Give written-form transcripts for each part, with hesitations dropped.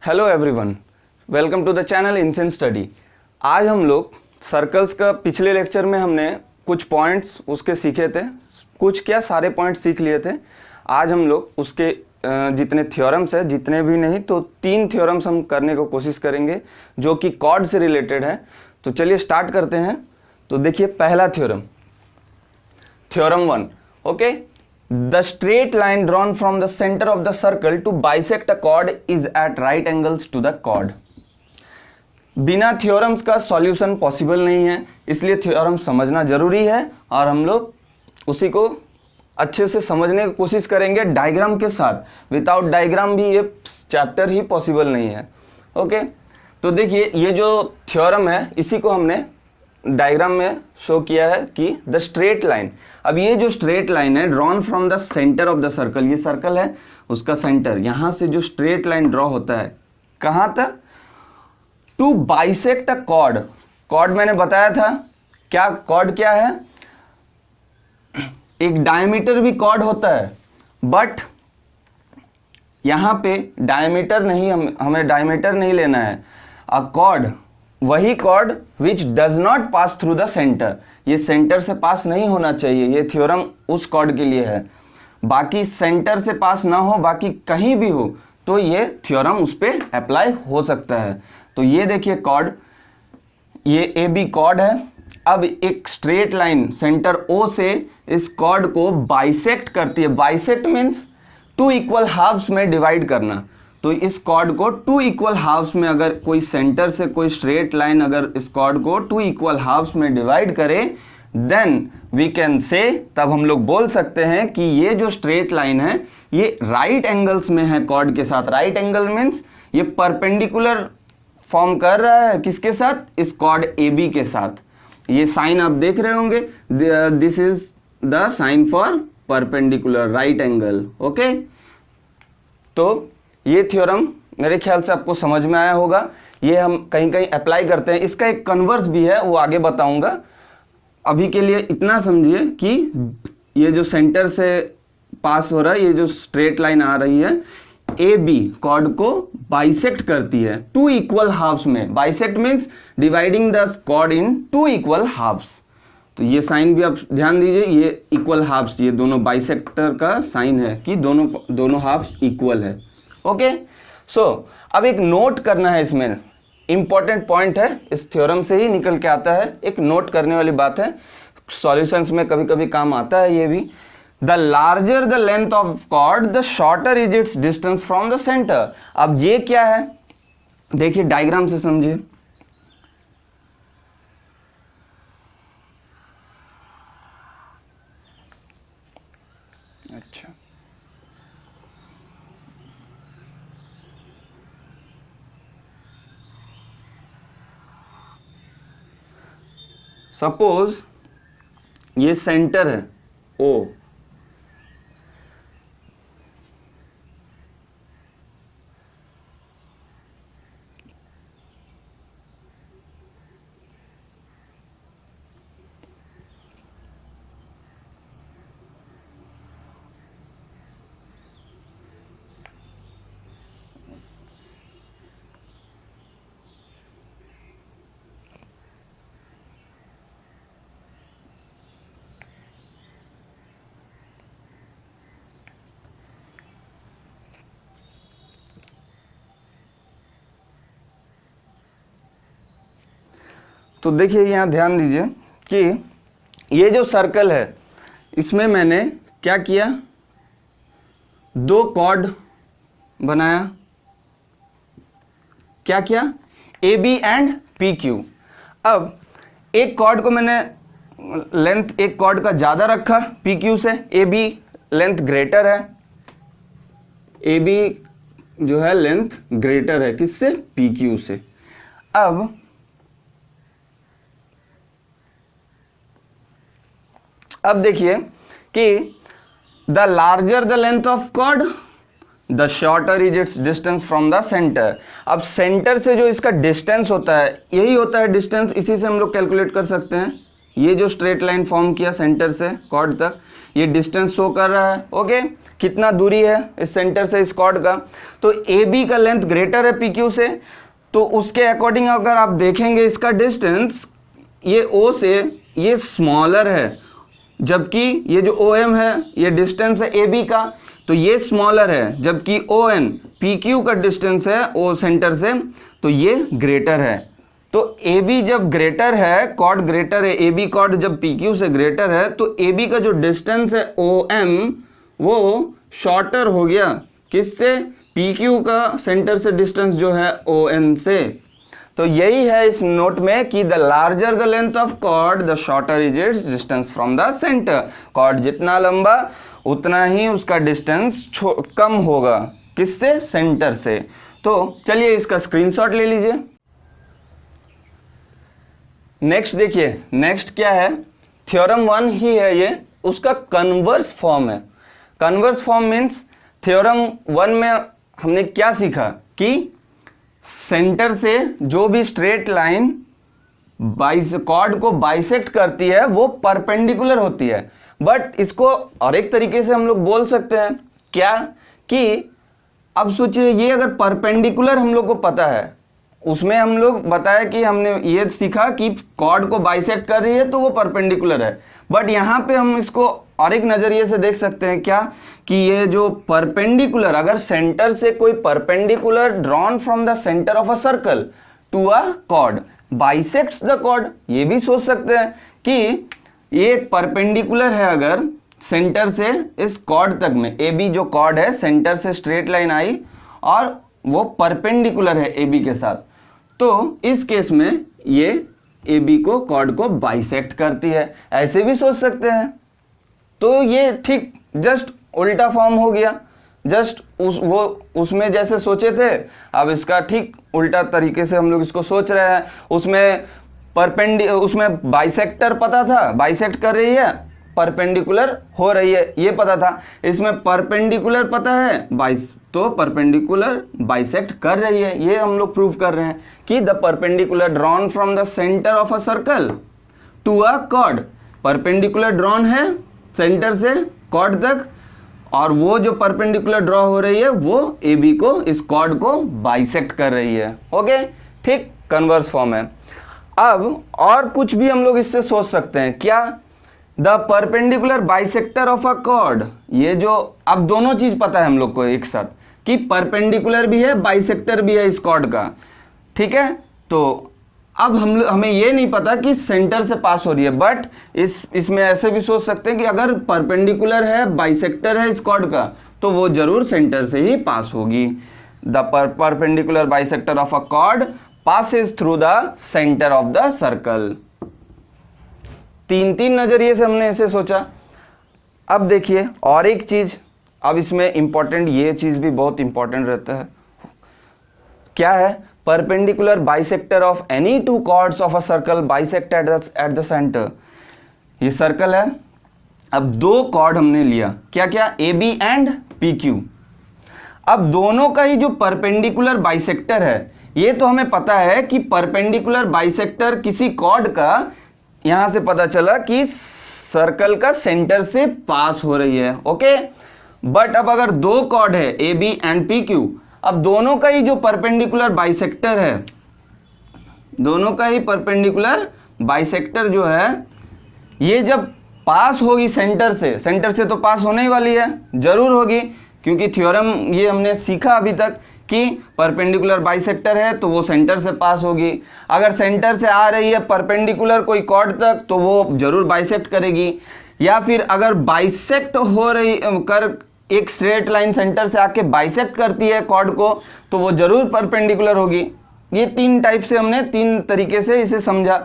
Hello everyone, welcome to the channel incense study. आज हम लोग सर्कल्स का पिछले लेक्चर में हमने कुछ पॉइंट्स उसके सीखे थे, कुछ क्या सारे पॉइंट्स सीख लिए थे। आज हम लोग उसके जितने थ्योरम्स है, जितने भी नहीं तो 3 थ्योरम्स हम करने को कोशिश करेंगे जो कि कॉर्ड से रिलेटेड है। तो चलिए स्टार्ट करते हैं। तो देखिए पहला theorem, theorem 1, okay. The straight line drawn from the center of the circle to bisect a chord is at right angles to the chord। बिना थ्योरम्स का सॉल्यूशन पॉसिबल नहीं है, इसलिए थ्योरम समझना जरूरी है और हम लोग उसी को अच्छे से समझने की कोशिश करेंगे डायग्राम के साथ। विदाउट डायग्राम भी ये चैप्टर ही पॉसिबल नहीं है, ओके। तो देखिए ये जो थ्योरम है इसी को हमने डायग्राम में शो किया है कि द स्ट्रेट लाइन। अब ये जो स्ट्रेट लाइन है drawn from the centre of the circle, ये सर्कल है उसका सेंटर, यहां से जो स्ट्रेट लाइन ड्रॉ होता है कहां तक, to bisect a chord. Chord मैंने बताया था क्या, कॉर्ड क्या है, एक डायमीटर भी कॉर्ड होता है, बट यहां पे डायमीटर नहीं, हमें डायमीटर नहीं लेना है। अ कॉर्ड, वही chord which does not pass through the centre, ये सेंटर से पास नहीं होना चाहिए। ये थ्योरम उस कॉर्ड के लिए है, बाकी सेंटर से पास ना हो, बाकी कहीं भी हो तो ये थ्योरम उस पर अप्लाई हो सकता है। तो ये देखिए कॉर्ड, ये ए बी कॉर्ड है। अब एक स्ट्रेट लाइन सेंटर ओ से इस कॉर्ड को बाइसेक्ट करती है। बाइसेक्ट मीन्स 2 इक्वल हाफ्स में डिवाइड करना। तो इस कॉर्ड को 2 इक्वल हाफ्स में, अगर कोई सेंटर से कोई स्ट्रेट लाइन अगर इस कॉर्ड को 2 इक्वल हाफ्स में डिवाइड करे, देन वी कैन से, तब हम लोग बोल सकते हैं कि ये जो स्ट्रेट लाइन है ये राइट एंगल्स में है कॉर्ड के साथ। राइट एंगल मीन्स ये परपेंडिकुलर फॉर्म कर रहा है किसके साथ, इस कॉर्ड ए बी के साथ। ये साइन आप देख रहे होंगे, this is the sign for perpendicular right angle, okay. तो ये थ्योरम मेरे ख्याल से आपको समझ में आया होगा। ये हम कहीं कहीं अप्लाई करते हैं, इसका एक कन्वर्स भी है वो आगे बताऊंगा। अभी के लिए इतना समझिए कि ये जो सेंटर से पास हो रहा है, ये जो स्ट्रेट लाइन आ रही है, ए बी कॉर्ड को बाइसेक्ट करती है 2 इक्वल हाफ्स में। Bisect means dividing the chord in 2 equal halves. तो ये साइन भी आप ध्यान दीजिए, ये इक्वल हाफ्स, ये दोनों बाइसेक्टर का साइन है कि दोनों हाफ्स इक्वल है, ओके। सो अब एक नोट करना है, इसमें इंपॉर्टेंट पॉइंट है, इस थ्योरम से ही निकल के आता है, एक नोट करने वाली बात है। सॉल्यूशंस में कभी कभी काम आता है ये भी। The larger the length of chord the shorter is its distance from the centre. अब ये क्या है, देखिए डायग्राम से समझिए। अच्छा, सपोज ये सेंटर है ओ, तो देखिए यहाँ ध्यान दीजिए कि ये जो सर्कल है इसमें मैंने क्या किया, 2 कॉर्ड बनाया। क्या किया, A B and P Q. अब एक कॉर्ड को मैंने लेंथ एक कॉर्ड का ज्यादा रखा पी क्यू से, ए बी लेंथ ग्रेटर है, ए बी जो है लेंथ ग्रेटर है किससे, पी क्यू से। अब देखिए कि the larger the length of chord the shorter is its distance from the centre. अब सेंटर से जो इसका डिस्टेंस होता है, यही होता है डिस्टेंस, इसी से हम लोग कैलकुलेट कर सकते हैं। ये जो स्ट्रेट लाइन फॉर्म किया सेंटर से कॉर्ड तक, ये डिस्टेंस शो कर रहा है, ओके। कितना दूरी है इस सेंटर से इस कॉर्ड का, तो ए बी का लेंथ ग्रेटर है पी क्यू से, तो उसके अकॉर्डिंग अगर आप देखेंगे इसका डिस्टेंस ये ओ से ये स्मॉलर है, जबकि ये जो ओ एम है ये डिस्टेंस है ए बी का, तो ये स्मॉलर है, जबकि ओ एन पी क्यू का डिस्टेंस है ओ सेंटर से, तो ये ग्रेटर है। तो ए बी जब ग्रेटर है, कॉर्ड ग्रेटर है, ए बी कॉर्ड जब पी क्यू से ग्रेटर है, तो ए बी का जो डिस्टेंस है ओ एम वो शॉर्टर हो गया, किससे? पी क्यू का सेंटर से डिस्टेंस जो है ओ एन से। तो यही है इस नोट में कि the larger the length of chord the shorter is its distance from the centre. Chord जितना लंबा उतना ही उसका डिस्टेंस कम होगा, किससे? सेंटर से। तो चलिए इसका स्क्रीनशॉट ले लीजिए। नेक्स्ट देखिए, नेक्स्ट क्या है? थ्योरम 1 ही है ये, उसका कन्वर्स फॉर्म है। कन्वर्स फॉर्म मीन्स थ्योरम 1 में हमने क्या सीखा कि सेंटर से जो भी स्ट्रेट लाइन कॉर्ड को बाइसेक्ट करती है वो परपेंडिकुलर होती है। बट इसको और एक तरीके से हम लोग बोल सकते हैं क्या, कि अब सोचिए ये अगर परपेंडिकुलर हम लोग को पता है, उसमें हम लोग बताया कि हमने ये सीखा कि कॉर्ड को बाइसेक्ट कर रही है तो वो परपेंडिकुलर है। बट यहाँ पे हम इसको और एक नज़रिए से देख सकते हैं क्या, कि ये जो परपेंडिकुलर, अगर सेंटर से कोई perpendicular drawn from the centre of a circle to a chord bisects the chord, ये भी सोच सकते हैं कि ये एक परपेंडिकुलर है, अगर सेंटर से इस कॉर्ड तक में ए बी जो कॉर्ड है सेंटर से स्ट्रेट लाइन आई और वो परपेंडिकुलर है ए बी के साथ, तो इस केस में ये ए बी को कॉर्ड को बाइसेक्ट करती है, ऐसे भी सोच सकते हैं। तो ये ठीक जस्ट उल्टा फॉर्म हो गया, जस्ट उसमें जैसे सोचे थे अब इसका ठीक उल्टा तरीके से हम लोग इसको सोच रहे हैं। उसमें बाइसेक्टर पता था, बाइसेक्ट कर रही है, परपेंडिकुलर हो रही है ये पता था, इसमें परपेंडिकुलर पता है तो परपेंडिकुलर बाइसेक्ट कर रही है, ये हम लोग प्रूव कर रहे हैं कि the perpendicular drawn from the centre of a circle to a chord, perpendicular drawn है सेंटर से कॉर्ड तक, और वो जो परपेंडिकुलर ड्रॉ हो रही है वो ए बी को इस कॉर्ड को बाइसेक्ट कर रही है। ओके, ठीक, कन्वर्स फॉर्म है। अब और कुछ भी हम लोग इससे सोच सकते हैं क्या, the perpendicular bisector of a cord, ये जो अब दोनों चीज पता है हम लोग को एक साथ कि परपेंडिकुलर भी है बाइसेक्टर भी है इस कॉर्ड का, ठीक है। तो अब हमें ये नहीं पता कि सेंटर से पास हो रही है, बट इसमें ऐसे भी सोच सकते हैं कि अगर परपेंडिकुलर है बाइसेक्टर है इस कॉर्ड का तो वो जरूर सेंटर से ही पास होगी। The perpendicular bisector of a cord passes through the centre of the circle. तीन नजरिए से हमने इसे सोचा। अब देखिए और एक चीज, अब इसमें इंपॉर्टेंट ये चीज भी बहुत इंपॉर्टेंट रहता है, क्या है? Perpendicular bisector of any two chords of a circle bisect at the centre. ये सर्कल है, अब दो कॉर्ड हमने लिया, क्या क्या? A B and P Q. अब दोनों का ही जो परपेंडिकुलर बाइसेक्टर है, ये तो हमें पता है कि परपेंडिकुलर बाइसेक्टर किसी कॉर्ड का, यहां से पता चला कि सर्कल का सेंटर से पास हो रही है। ओके, बट अब अगर दो कॉर्ड है A B and P Q, अब दोनों का ही जो परपेंडिकुलर बाइसेक्टर है, दोनों का ही परपेंडिकुलर बाइसेक्टर जो है, ये जब पास होगी सेंटर से तो पास होने ही वाली है, जरूर होगी, क्योंकि थ्योरम ये हमने सीखा अभी तक कि परपेंडिकुलर बाइसेक्टर है तो वो सेंटर से पास होगी। अगर सेंटर से आ रही है परपेंडिकुलर कोई कॉर्ड तक तो वो जरूर बाइसेक्ट करेगी, या फिर अगर बाइसेक्ट हो रही कर एक स्ट्रेट लाइन सेंटर से आके बाइसेक्ट करती है कॉर्ड को तो वो जरूर परपेंडिकुलर होगी। ये तीन टाइप से हमने तीन तरीके से इसे समझा।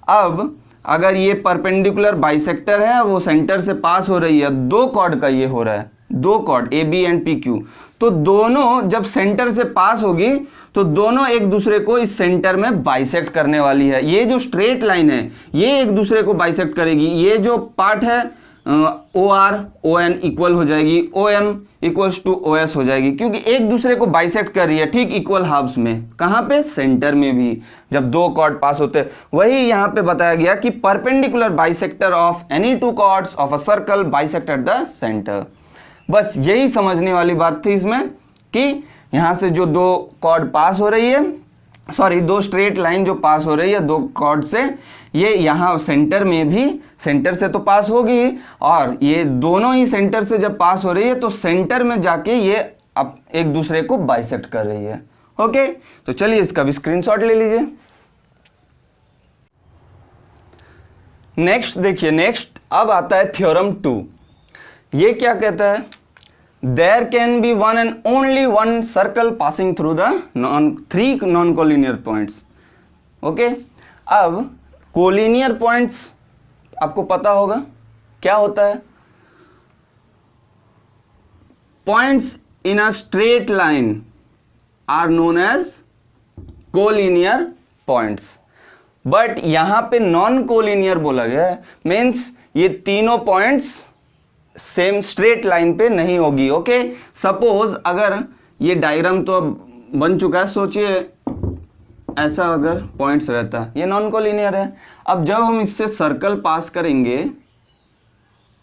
अब अगर ये परपेंडिकुलर बाइसेक्टर है, वो सेंटर से पास हो रही है, दो कॉर्ड का ये हो रहा है, दो chord A B and P Q, तो दोनों जब सेंटर से पास होगी तो दोनों एक दूसरे को इस सेंटर में बाइसेक्ट करने वाली है। ये जो स्ट्रेट लाइन है ये एक दूसरे को बाइसेक्ट करेगी। ये जो पार्ट है O R O N equal हो जाएगी, O M equals to O S हो जाएगी, क्योंकि एक दूसरे को बाइसेक्ट कर रही है ठीक इक्वल हाफ्स में। कहाँ पे? सेंटर में भी जब दो कॉर्ड पास होते हैं। वही यहाँ पे बताया गया कि perpendicular bisector of any two chords of a circle bisect at the centre. बस यही समझने वाली बात थी इसमें कि यहाँ से जो दो कॉर्ड पास हो रही है, सॉरी दो स्ट्रेट लाइन जो पास हो रही है दो कॉर्ड से, ये यहाँ सेंटर में भी सेंटर से तो पास होगी, और ये दोनों ही सेंटर से जब पास हो रही है तो सेंटर में जाके ये अब एक दूसरे को बाइसेक्ट कर रही है। ओके, तो चलिए इसका भी स्क्रीनशॉट ले लीजिए। नेक्स्ट देखिए, नेक्स्ट अब आता है थ्योरम 2। ये क्या कहता है? There can be one and only one circle passing through the three non collinear points. Okay, अब कोलिनियर पॉइंट्स आपको पता होगा क्या होता है। Points in a straight line are known as collinear points, but यहां पे नॉन कोलिनियर बोला गया है, मीन्स ये तीनों पॉइंट्स सेम स्ट्रेट लाइन पे नहीं होगी। ओके, सपोज अगर ये डायग्राम तो अब बन चुका है, सोचिए ऐसा अगर पॉइंट्स रहता, ये नॉन कोलिनियर है। अब जब हम इससे सर्कल पास करेंगे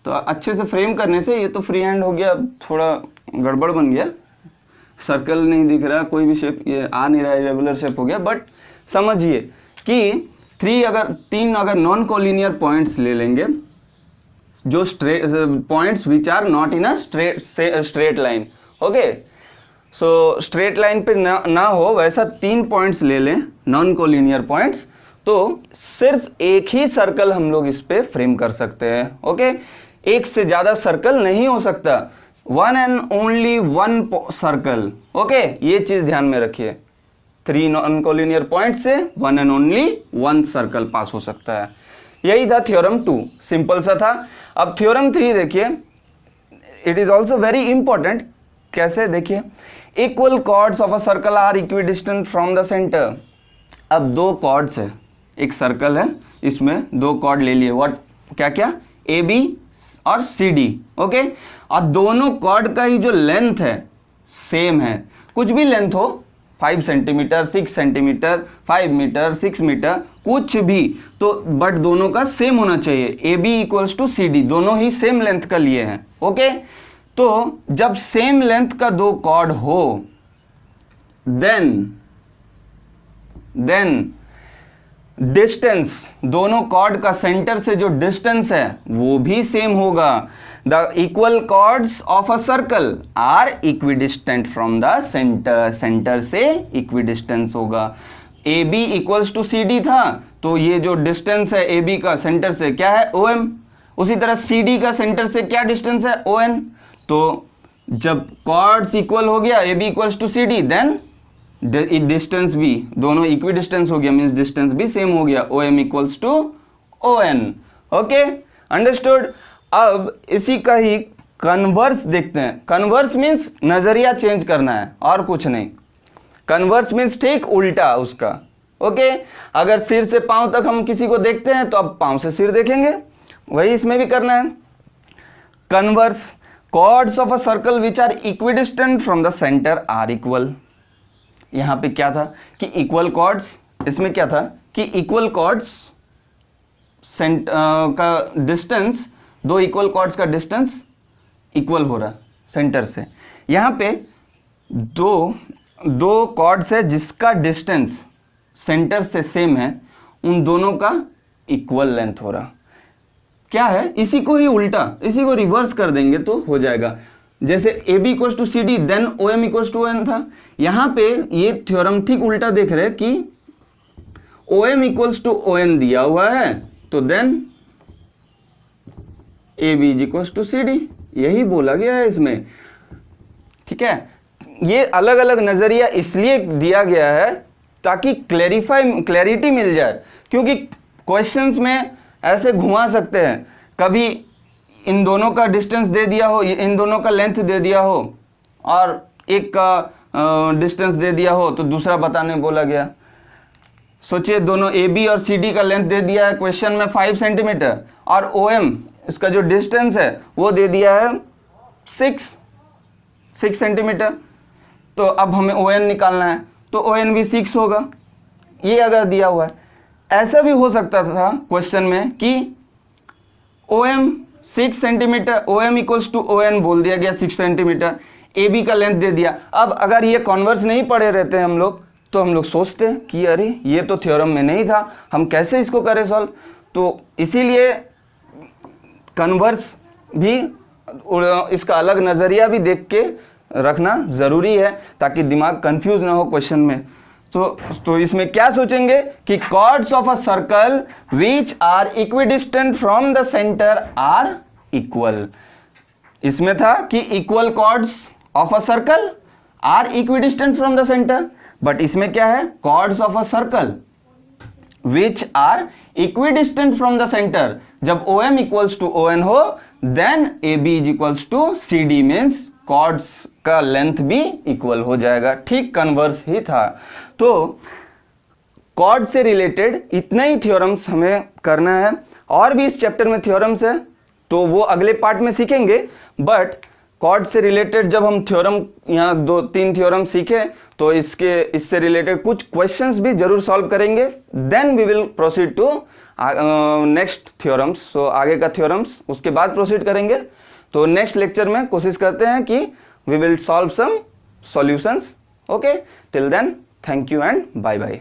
तो अच्छे से फ्रेम करने से ये तो फ्री हैंड हो गया, थोड़ा गड़बड़ बन गया, सर्कल नहीं दिख रहा, कोई भी शेप ये आ नहीं रहा है, रेगुलर शेप हो गया। बट समझिए कि तीन अगर नॉन कोलिनियर पॉइंट्स ले लेंगे, जो points which are not in a straight line. Okay, so straight line पे ना हो वैसा तीन पॉइंट्स ले लें नॉन कोलिनियर पॉइंट्स, तो सिर्फ एक ही सर्कल हम लोग इस पे फ्रेम कर सकते हैं। ओके, एक से ज्यादा सर्कल नहीं हो सकता, one and only one circle. Okay, ये चीज ध्यान में रखिए, थ्री नॉन कोलिनियर पॉइंट से one and only one circle पास हो सकता है। यही था थ्योरम 2, सिंपल सा था। अब थ्योरम 3 देखिए, it is also very important. कैसे? देखिए, equal chords of a circle are equidistant from the centre. अब दो कॉर्ड्स है, एक सर्कल है, इसमें दो कॉर्ड ले लिए, व्हाट क्या क्या, ए बी और सी डी। ओके, और दोनों कॉर्ड का ही जो लेंथ है सेम है, कुछ भी लेंथ हो, 5 सेंटीमीटर, 6 सेंटीमीटर, 5 मीटर, 6 मीटर, कुछ भी, तो बट दोनों का सेम होना चाहिए। A B equals to C D, दोनों ही सेम लेंथ का लिए हैं। ओके, तो जब सेम लेंथ का दो कॉर्ड हो देन डिस्टेंस, दोनों कॉर्ड का सेंटर से जो डिस्टेंस है वो भी सेम होगा। The equal chords of a circle are equidistant from the centre, centre से इक्विडिस्टेंस होगा। A B equals to C D था, तो ये जो डिस्टेंस है ए बी का सेंटर से क्या है, ओ एम। उसी तरह सी डी का सेंटर से क्या डिस्टेंस है, ओ एन। तो जब कॉर्ड्स इक्वल हो गया, A B equals to C D, then distance भी दोनों इक्वी डिस्टेंस हो गया, मीन्स डिस्टेंस भी सेम हो गया, O M equals to O N. Okay, understood. अब इसी का ही कन्वर्स देखते हैं। कन्वर्स मीन्स नजरिया चेंज करना है और कुछ नहीं। कन्वर्स मीन्स ठीक उल्टा उसका। ओके, अगर सिर से पांव तक हम किसी को देखते हैं तो अब पांव से सिर देखेंगे, वही इसमें भी करना है। Converse, chords of a circle which are equidistant from the centre are equal. यहां पे क्या था कि इक्वल कॉर्ड्स, इसमें क्या था कि इक्वल कॉर्ड्स का डिस्टेंस, दो इक्वल कॉर्ड्स का डिस्टेंस इक्वल हो रहा सेंटर से। यहां पे दो कॉर्ड्स है जिसका डिस्टेंस सेंटर से सेम है, उन दोनों का इक्वल लेंथ हो रहा। क्या है, इसी को ही उल्टा, इसी को रिवर्स कर देंगे तो हो जाएगा। जैसे A B equals to C D then O M equals to O N था, यहां पे ये थ्योरम ठीक उल्टा देख रहे हैं कि O M equals to O N दिया हुआ है, तो then A B equals to C D, यही बोला गया है इसमें। ठीक है, ये अलग अलग नजरिया इसलिए दिया गया है ताकि क्लैरिटी मिल जाए, क्योंकि क्वेश्चंस में ऐसे घुमा सकते हैं, कभी इन दोनों का डिस्टेंस दे दिया हो, इन दोनों का लेंथ दे दिया हो, और एक का डिस्टेंस दे दिया हो तो दूसरा बताने बोला गया। सोचिए, दोनों ए बी और सी डी का लेंथ दे दिया है क्वेश्चन में 5 सेंटीमीटर, और ओ एम इसका जो डिस्टेंस है वो दे दिया है 6 सेंटीमीटर। तो अब हमें ओ एन निकालना है, तो ओ एन भी 6 होगा, ये अगर दिया हुआ है। ऐसा भी हो सकता था क्वेश्चन में कि O M 6 centimetre, O M equals to O N बोल दिया गया 6 सेंटीमीटर, ए बी का लेंथ दे दिया। अब अगर ये कॉन्वर्स नहीं पढ़े रहते हम लोग तो हम लोग सोचते हैं कि अरे ये तो थ्योरम में नहीं था, हम कैसे इसको करें सॉल्व। तो इसीलिए कन्वर्स भी, इसका अलग नज़रिया भी देख के रखना ज़रूरी है ताकि दिमाग कंफ्यूज ना हो क्वेश्चन में। तो इसमें क्या सोचेंगे कि chords of a circle which are equidistant from the centre are equal. इसमें था कि equal chords of a circle are equidistant from the centre, but इसमें क्या है, chords of a circle which are equidistant from the centre. जब O M equals to O N हो then A B is equals to C D, means chords का length भी equal हो जाएगा। ठीक कन्वर्स ही था। तो कॉर्ड से रिलेटेड इतना ही थ्योरम्स हमें करना है, और भी इस चैप्टर में थ्योरम्स है तो वो अगले पार्ट में सीखेंगे। बट कॉर्ड से रिलेटेड जब हम थ्योरम यहाँ 2-3 थ्योरम सीखे तो इससे रिलेटेड कुछ क्वेश्चंस भी जरूर सॉल्व करेंगे, then we will proceed to next theorems. So आगे का थ्योरम्स उसके बाद प्रोसीड करेंगे। तो नेक्स्ट लेक्चर में कोशिश करते हैं कि we will solve some solutions. Okay, till then thank you and bye bye.